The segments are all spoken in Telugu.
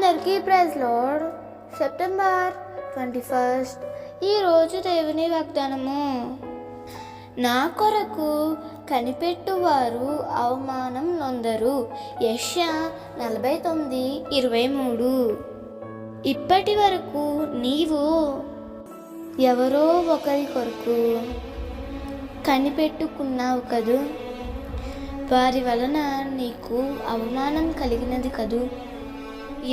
అందరికీ ప్రైజ్ లార్డ్. సెప్టెంబర్ 21 ఈరోజు దేవుని వాగ్దానము. నా కొరకు కనిపెట్టువారు అవమానం నొందరు. యెషయా 49:23. ఇప్పటి వరకు నీవు ఎవరో ఒకరి కొరకు కనిపెట్టుకున్నావు కదూ, వారి వలన నీకు అవమానం కలిగినది కదూ.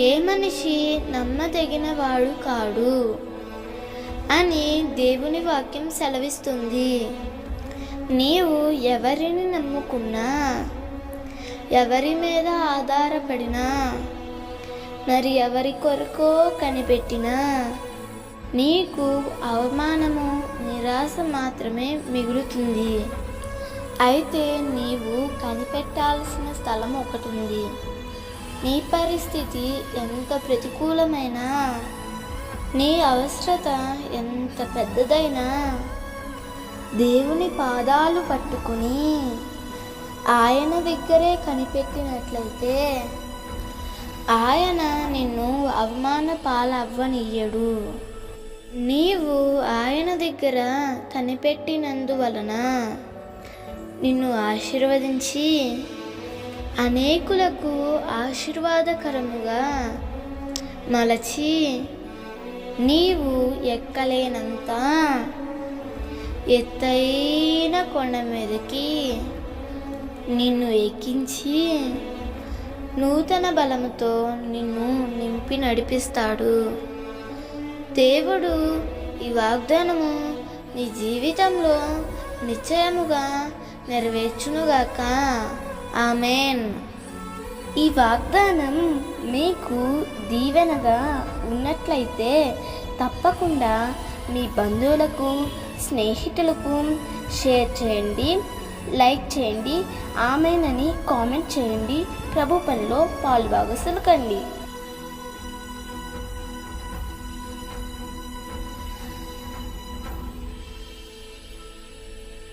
ఏ మనిషి నమ్మదగిన వాడు కాడు అని దేవుని వాక్యం సెలవిస్తుంది. నీవు ఎవరిని నమ్ముకున్నా, ఎవరి మీద ఆధారపడినా, మరి ఎవరి కొరకో కనిపెట్టినా నీకు అవమానము, నిరాశ మాత్రమే మిగులుతుంది. అయితే నీవు కనిపెట్టాల్సిన స్థలం ఒకటి ఉంది. నీ పరిస్థితి ఎంత ప్రతికూలమైనా, నీ అవసరత ఎంత పెద్దదైనా, దేవుని పాదాలు పట్టుకుని ఆయన దగ్గరే కనిపెట్టినట్లయితే ఆయన నిన్ను అవమాన పాలవ్వనియ్యడు. నీవు ఆయన దగ్గర కనిపెట్టినందువలన నిన్ను ఆశీర్వదించి అనేకులకు ఆశీర్వాదకరముగా మలచి నీవు ఎక్కలేనంత ఎత్తైన కొండ మీదకి నిన్ను ఎక్కించి నూతన బలముతో నిన్ను నింపి నడిపిస్తాడు. దేవుడు ఈ వాగ్దానము నీ జీవితంలో నిశ్చయముగా నెరవేర్చునుగాక. ఆమేన్. ఈ వాగ్దానం మీకు దీవెనగా ఉన్నట్లయితే తప్పకుండా మీ బంధువులకు, స్నేహితులకు షేర్ చేయండి, లైక్ చేయండి, ఆమేన్ అని కామెంట్ చేయండి. ప్రభు పనిలో పాలుభాగస్తులు కండి.